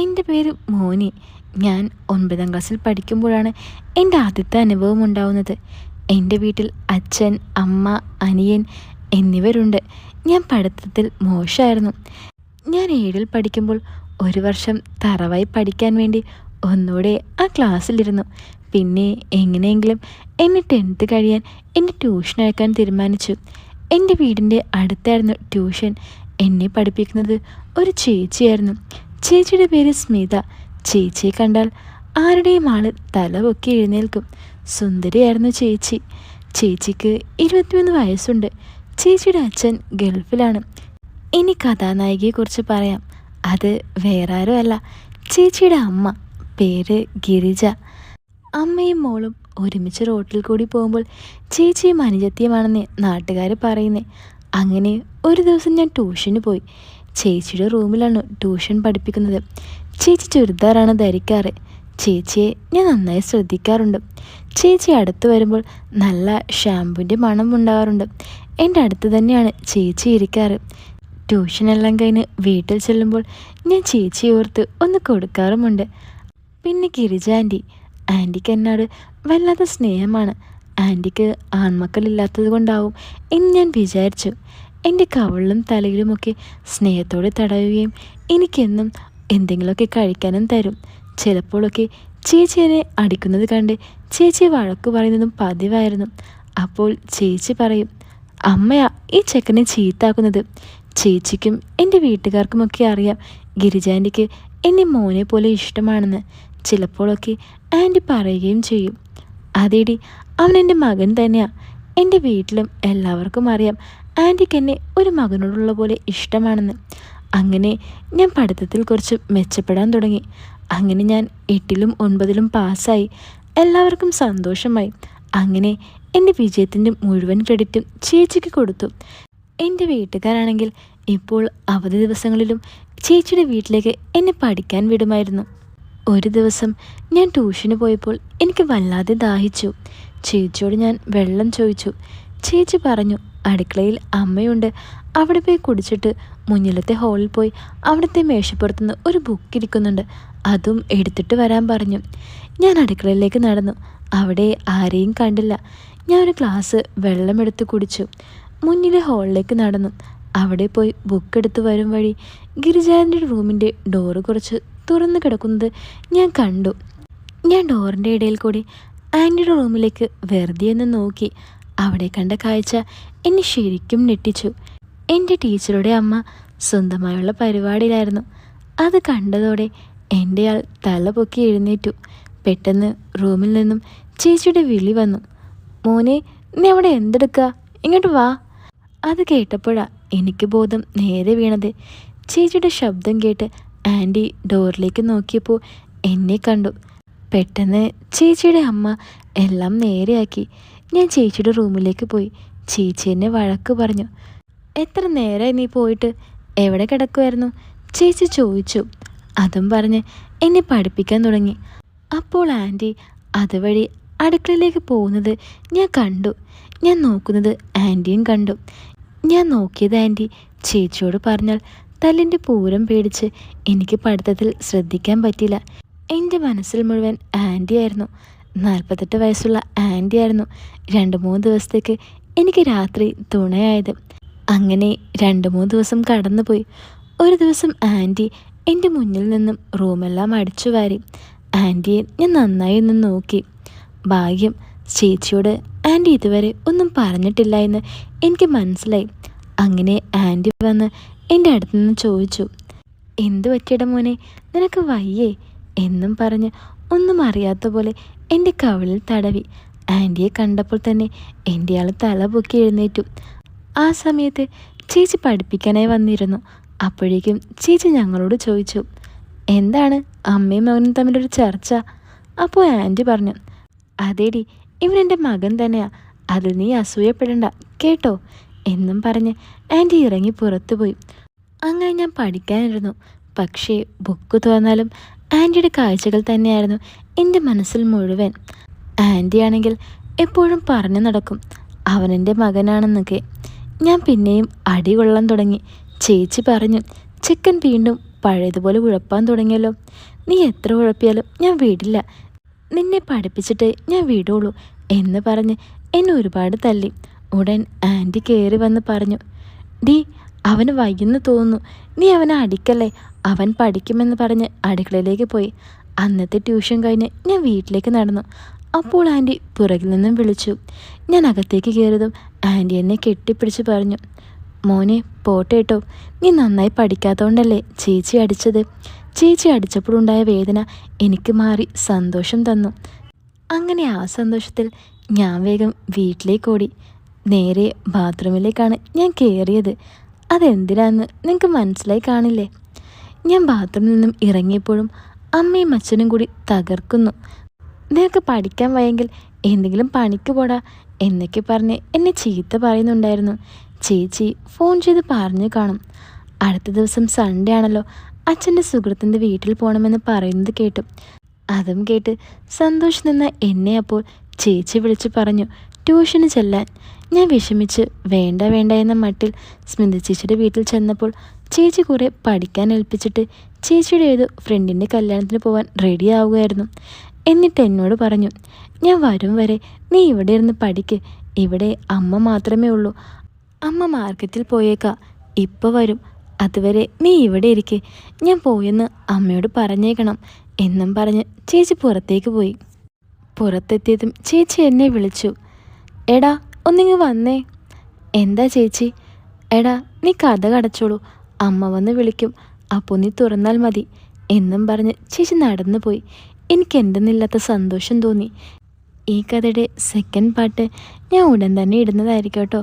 എൻ്റെ പേര് മോനി. ഞാൻ 9ാം ക്ലാസ്സിൽ പഠിക്കുമ്പോഴാണ് എൻ്റെ ആദ്യത്തെ അനുഭവം ഉണ്ടാവുന്നത്. എൻ്റെ വീട്ടിൽ അച്ഛൻ, അമ്മ, അനിയൻ എന്നിവരുണ്ട്. ഞാൻ പഠിത്തത്തിൽ മോശമായിരുന്നു. ഞാൻ 7ൽ പഠിക്കുമ്പോൾ ഒരു വർഷം തറവായി പഠിക്കാൻ വേണ്ടി ഒന്നുകൂടെ ആ ക്ലാസ്സിലിരുന്നു. പിന്നെ എങ്ങനെയെങ്കിലും എന്നെ 10th കഴിയാൻ എന്നെ ട്യൂഷൻ അയക്കാൻ തീരുമാനിച്ചു. എൻ്റെ വീടിൻ്റെ അടുത്തായിരുന്നു ട്യൂഷൻ. എന്നെ പഠിപ്പിക്കുന്നത് ഒരു ചേച്ചിയായിരുന്നു. ചേച്ചിയുടെ പേര് സ്മിത. ചേച്ചിയെ കണ്ടാൽ ആരുടെയും ആള് തല പൊക്കി എഴുന്നേൽക്കും. സുന്ദരിയായിരുന്നു ചേച്ചി. ചേച്ചിക്ക് 23 വയസ്സുണ്ട്. ചേച്ചിയുടെ അച്ഛൻ ഗൾഫിലാണ്. ഇനി കഥാനായികയെക്കുറിച്ച് പറയാം. അത് വേറെ ആരും അല്ല, ചേച്ചിയുടെ അമ്മ. പേര് ഗിരിജ. അമ്മയും മോളും ഒരുമിച്ച് റോട്ടിൽ കൂടി പോകുമ്പോൾ ചേച്ചിയും അനുജത്തിയുമാണെന്ന് നാട്ടുകാർ പറയുന്നേ. അങ്ങനെ ഒരു ദിവസം ഞാൻ ട്യൂഷന് പോയി. ചേച്ചിയുടെ റൂമിലാണ് ട്യൂഷൻ പഠിപ്പിക്കുന്നത്. ചേച്ചി ചുരിദാറാണ് ധരിക്കാറ്. ചേച്ചിയെ ഞാൻ നന്നായി ശ്രദ്ധിക്കാറുണ്ട്. ചേച്ചി അടുത്ത് വരുമ്പോൾ നല്ല ഷാമ്പുവിൻ്റെ മണം ഉണ്ടാകാറുണ്ട്. എൻ്റെ അടുത്ത് തന്നെയാണ് ചേച്ചി ഇരിക്കാറ്. ട്യൂഷനെല്ലാം കഴിഞ്ഞ് വീട്ടിൽ ചെല്ലുമ്പോൾ ഞാൻ ചേച്ചിയെ ഓർത്ത് ഒന്ന് കൊടുക്കാറുമുണ്ട്. പിന്നെ ഗിരിജ ആൻറ്റിക്ക് എന്നോട് വല്ലാത്ത സ്നേഹമാണ്. ആൻറ്റിക്ക് ആൺമക്കളില്ലാത്തത് കൊണ്ടാവും എന്ന് ഞാൻ വിചാരിച്ചു. എൻ്റെ കവിളിലും തലയിലുമൊക്കെ സ്നേഹത്തോടെ തടയുകയും എനിക്കെന്നും എന്തെങ്കിലുമൊക്കെ കഴിക്കാനും തരും. ചിലപ്പോഴൊക്കെ ചേച്ചി എന്നെ അടിക്കുന്നത് കണ്ട് ചേച്ചി വഴക്ക് പറയുന്നതും പതിവായിരുന്നു. അപ്പോൾ ചേച്ചി പറയും, അമ്മയാ ഈ ചെക്കനെ ചീത്താക്കുന്നത്. ചേച്ചിക്കും എൻ്റെ വീട്ടുകാർക്കുമൊക്കെ അറിയാം ഗിരിജാൻറ്റിക്ക് എന്നെ മോനെ പോലെ ഇഷ്ടമാണെന്ന്. ചിലപ്പോഴൊക്കെ ആൻറ്റി പറയുകയും ചെയ്യും, അതേടി അവൻ എൻ്റെ മകൻ തന്നെയാ. എൻ്റെ വീട്ടിലും എല്ലാവർക്കും അറിയാം ആൻറ്റിക്ക് എന്നെ ഒരു മകനോടുള്ള പോലെ ഇഷ്ടമാണെന്ന്. അങ്ങനെ ഞാൻ പഠിത്തത്തിൽ കുറച്ച് മെച്ചപ്പെടാൻ തുടങ്ങി. അങ്ങനെ ഞാൻ 8ലും 9ലും പാസ്സായി. എല്ലാവർക്കും സന്തോഷമായി. അങ്ങനെ എൻ്റെ വിജയത്തിൻ്റെ മുഴുവൻ ക്രെഡിറ്റും ചേച്ചിക്ക് കൊടുത്തു. എൻ്റെ വീട്ടുകാരാണെങ്കിൽ ഇപ്പോൾ അവധി ദിവസങ്ങളിലും ചേച്ചിയുടെ വീട്ടിലേക്ക് എന്നെ പഠിക്കാൻ വിടുമായിരുന്നു. ഒരു ദിവസം ഞാൻ ട്യൂഷന് പോയപ്പോൾ എനിക്ക് വല്ലാതെ ദാഹിച്ചു. ചേച്ചിയോട് ഞാൻ വെള്ളം ചോദിച്ചു. ചേച്ചി പറഞ്ഞു, അടുക്കളയിൽ അമ്മയുണ്ട്, അവിടെ പോയി കുടിച്ചിട്ട് മുന്നിലത്തെ ഹാളിൽ പോയി അവിടുത്തെ മേശപ്പുറത്തുനിന്ന് ഒരു ബുക്ക് ഇരിക്കുന്നുണ്ട്, അതും എടുത്തിട്ട് വരാൻ പറഞ്ഞു. ഞാൻ അടുക്കളയിലേക്ക് നടന്നു. അവിടെ ആരെയും കണ്ടില്ല. ഞാൻ ഒരു ഗ്ലാസ് വെള്ളമെടുത്ത് കുടിച്ചു. മുന്നിലെ ഹാളിലേക്ക് നടന്നു. അവിടെ പോയി ബുക്ക് എടുത്ത് വരും വഴി ഗിരിജാൻ്റെ റൂമിൻ്റെ ഡോറ് കുറച്ച് തുറന്നു കിടക്കുന്നത് ഞാൻ കണ്ടു. ഞാൻ ഡോറിൻ്റെ ഇടയിൽ കൂടി ആൻറ്റിയുടെ റൂമിലേക്ക് വെറുതെ ഒന്ന് നോക്കി. അവിടെ കണ്ട കാഴ്ച എന്നെ ശരിക്കും ഞെട്ടിച്ചു. എൻ്റെ ടീച്ചറുടെ അമ്മ സ്വന്തമായുള്ള പരിപാടിയിലായിരുന്നു. അത് കണ്ടതോടെ എൻ്റെ ആൾ തല പൊക്കി എഴുന്നേറ്റു. പെട്ടെന്ന് റൂമിൽ നിന്നും ചേച്ചിയുടെ വിളി വന്നു, മോനെ നീ അവിടെ എന്തെടുക്കുക, ഇങ്ങോട്ട് വാ. അത് കേട്ടപ്പോഴാണ് എനിക്ക് ബോധം നേരെ വീണത്. ചേച്ചിയുടെ ശബ്ദം കേട്ട് ആൻറ്റി ഡോറിലേക്ക് നോക്കിയപ്പോൾ എന്നെ കണ്ടു. പെട്ടെന്ന് ചേച്ചിയുടെ അമ്മ എല്ലാം നേരെയാക്കി. ഞാൻ ചേച്ചിയുടെ റൂമിലേക്ക് പോയി. ചേച്ചി എന്നെ വഴക്ക് പറഞ്ഞു. എത്ര നേരമായി നീ പോയിട്ട്, എവിടെ കിടക്കുമായിരുന്നു? ചേച്ചി ചോദിച്ചു. അതും പറഞ്ഞ് എന്നെ പഠിപ്പിക്കാൻ തുടങ്ങി. അപ്പോൾ ആൻറ്റി അതുവഴി അടുക്കളയിലേക്ക് പോകുന്നത് ഞാൻ കണ്ടു. ഞാൻ നോക്കുന്നത് ആൻറ്റിയും കണ്ടു. ഞാൻ നോക്കിയത് ആൻറ്റി ചേച്ചിയോട് പറഞ്ഞാൽ തല്ലിൻ്റെ പൂരം പേടിച്ച് എനിക്ക് പഠിത്തത്തിൽ ശ്രദ്ധിക്കാൻ പറ്റില്ല. എൻ്റെ മനസ്സിൽ മുഴുവൻ ആൻറ്റിയായിരുന്നു. 48 വയസ്സുള്ള ആൻറ്റിയായിരുന്നു 2-3 ദിവസത്തേക്ക് എനിക്ക് രാത്രി തുണയായത്. അങ്ങനെ 2-3 ദിവസം കടന്നുപോയി. ഒരു ദിവസം ആൻറ്റി എൻ്റെ മുന്നിൽ നിന്നും റൂമെല്ലാം അടിച്ചു വാരി. ആൻറ്റിയെ ഞാൻ നന്നായി ഒന്ന് നോക്കി. ഭാഗ്യം ചേച്ചിയോട് ആൻറ്റി ഇതുവരെ ഒന്നും പറഞ്ഞിട്ടില്ല എന്ന് എനിക്ക് മനസ്സിലായി. അങ്ങനെ ആൻറ്റി വന്ന് എൻ്റെ അടുത്ത് നിന്ന് ചോദിച്ചു, എന്തു പറ്റിയട മോനെ, നിനക്ക് വയ്യേ എന്നും പറഞ്ഞ് ഒന്നും അറിയാത്ത പോലെ എൻ്റെ കവിളിൽ തടവി. ആൻറ്റിയെ കണ്ടപ്പോൾ തന്നെ എൻ്റെ ആൾ തല പൊക്കി എഴുന്നേറ്റു. ആ സമയത്ത് ചേച്ചി പഠിപ്പിക്കാനായി വന്നിരുന്നു. അപ്പോഴേക്കും ചേച്ചി ഞങ്ങളോട് ചോദിച്ചു, എന്താണ് അമ്മയും മകനും തമ്മിലൊരു ചർച്ച? അപ്പോൾ ആൻറ്റി പറഞ്ഞു, അതേടി ഇവനെൻ്റെ മകൻ തന്നെയാ, അതിൽ നീ അസൂയപ്പെടണ്ട കേട്ടോ എന്നും പറഞ്ഞ് ആൻറ്റി ഇറങ്ങി പുറത്തു പോയി. അങ്ങനെ ഞാൻ പഠിക്കാനിരുന്നു. പക്ഷേ ബുക്ക് തുറന്നാലും ആൻറ്റിയുടെ കാഴ്ചകൾ തന്നെയായിരുന്നു എൻ്റെ മനസ്സിൽ മുഴുവൻ. ആൻറ്റിയാണെങ്കിൽ എപ്പോഴും പറഞ്ഞു നടക്കും അവനെൻ്റെ മകനാണെന്നൊക്കെ. ഞാൻ പിന്നെയും അടി കൊള്ളാൻ തുടങ്ങി. ചേച്ചി പറഞ്ഞു, ചെക്കൻ വീണ്ടും പഴയതുപോലെ ഉഴപ്പാൻ തുടങ്ങിയല്ലോ. നീ എത്ര ഉഴപ്പിയാലും ഞാൻ വിടില്ല, നിന്നെ പഠിപ്പിച്ചിട്ടേ ഞാൻ വിടുള്ളൂ എന്ന് പറഞ്ഞ് എന്നെ ഒരുപാട് തല്ലി. ഉടൻ ആൻറ്റി കയറി വന്ന് പറഞ്ഞു, ഡീ അവന് വയ്യെന്ന് തോന്നുന്നു, നീ അവനെ അടിക്കല്ലേ, അവൻ പഠിക്കുമെന്ന് പറഞ്ഞ് അടുക്കളയിലേക്ക് പോയി. അന്നത്തെ ട്യൂഷൻ കഴിഞ്ഞ് ഞാൻ വീട്ടിലേക്ക് നടന്നു. അപ്പോൾ ആൻറ്റി പുറകിൽ നിന്നും വിളിച്ചു. ഞാൻ അകത്തേക്ക് കയറിയതും ആൻറ്റി എന്നെ കെട്ടിപ്പിടിച്ച് പറഞ്ഞു, മോനെ പോട്ടെ കേട്ടോ, നീ നന്നായി പഠിക്കാത്തതുകൊണ്ടല്ലേ ചേച്ചി അടിച്ചത്. ചേച്ചി അടിച്ചപ്പോഴുണ്ടായ വേദന എനിക്ക് മാറി സന്തോഷം തന്നു. അങ്ങനെ ആ സന്തോഷത്തിൽ ഞാൻ വേഗം വീട്ടിലേക്ക് ഓടി. നേരെ ബാത്റൂമിലേക്കാണ് ഞാൻ കയറിയത്. അതെന്തിനാന്ന് നിങ്ങൾക്ക് മനസ്സിലായി കാണില്ലേ? ഞാൻ ബാത്റൂമിൽ നിന്നും ഇറങ്ങിയപ്പോഴും അമ്മയും അച്ഛനും കൂടി തകർക്കുന്നു. നിനക്ക് പഠിക്കാൻ വയ്യെങ്കിൽ എന്തെങ്കിലും പണിക്ക് പോടാ എന്നൊക്കെ പറഞ്ഞ് എന്നെ ചീത്ത പറയുന്നുണ്ടായിരുന്നു. ചേച്ചി ഫോൺ ചെയ്ത് പറഞ്ഞു കാണും. അടുത്ത ദിവസം സൺഡേ ആണല്ലോ, അച്ഛൻ്റെ സുഹൃത്തിൻ്റെ വീട്ടിൽ പോകണമെന്ന് പറയുന്നത് കേട്ടു. അതും കേട്ട് സന്തോഷം നിന്ന എന്നെ അപ്പോൾ ചേച്ചി വിളിച്ച് പറഞ്ഞു ട്യൂഷന് ചെല്ലാൻ. ഞാൻ വിഷമിച്ച് വേണ്ട വേണ്ട എന്ന മട്ടിൽ സ്മിത ചേച്ചിയുടെ വീട്ടിൽ ചെന്നപ്പോൾ ചേച്ചി കുറേ പഠിക്കാൻ ഏൽപ്പിച്ചിട്ട് ചേച്ചിയുടെ ഏതോ ഫ്രണ്ടിൻ്റെ കല്യാണത്തിന് പോകാൻ റെഡി ആവുകയായിരുന്നു. എന്നിട്ട് എന്നോട് പറഞ്ഞു, ഞാൻ വരും വരെ നീ ഇവിടെ ഇരുന്ന് പഠിക്ക്, ഇവിടെ അമ്മ മാത്രമേ ഉള്ളൂ, അമ്മ മാർക്കറ്റിൽ പോയേക്കാ, ഇപ്പോൾ വരും, അതുവരെ നീ ഇവിടെ ഇരിക്കെ, ഞാൻ പോയെന്ന് അമ്മയോട് പറഞ്ഞേക്കണം എന്നും പറഞ്ഞ് ചേച്ചി പുറത്തേക്ക് പോയി. പുറത്തെത്തിയതും ചേച്ചി എന്നെ വിളിച്ചു, എടാ ഒന്നിങ്ങ് വന്നേ. എന്താ ചേച്ചി? എടാ നീ കഥ കടച്ചോളൂ, അമ്മ വന്ന് വിളിക്കും, അപ്പോൾ നീ തുറന്നാൽ മതി എന്നും പറഞ്ഞ് ചേച്ചി നടന്നു പോയി. എനിക്ക് എന്തെന്നില്ലാത്ത സന്തോഷം തോന്നി. ഈ കഥയുടെ സെക്കൻഡ് പാർട്ട് ഞാൻ ഉടൻ തന്നെ ഇടുന്നതായിരിക്കും കേട്ടോ.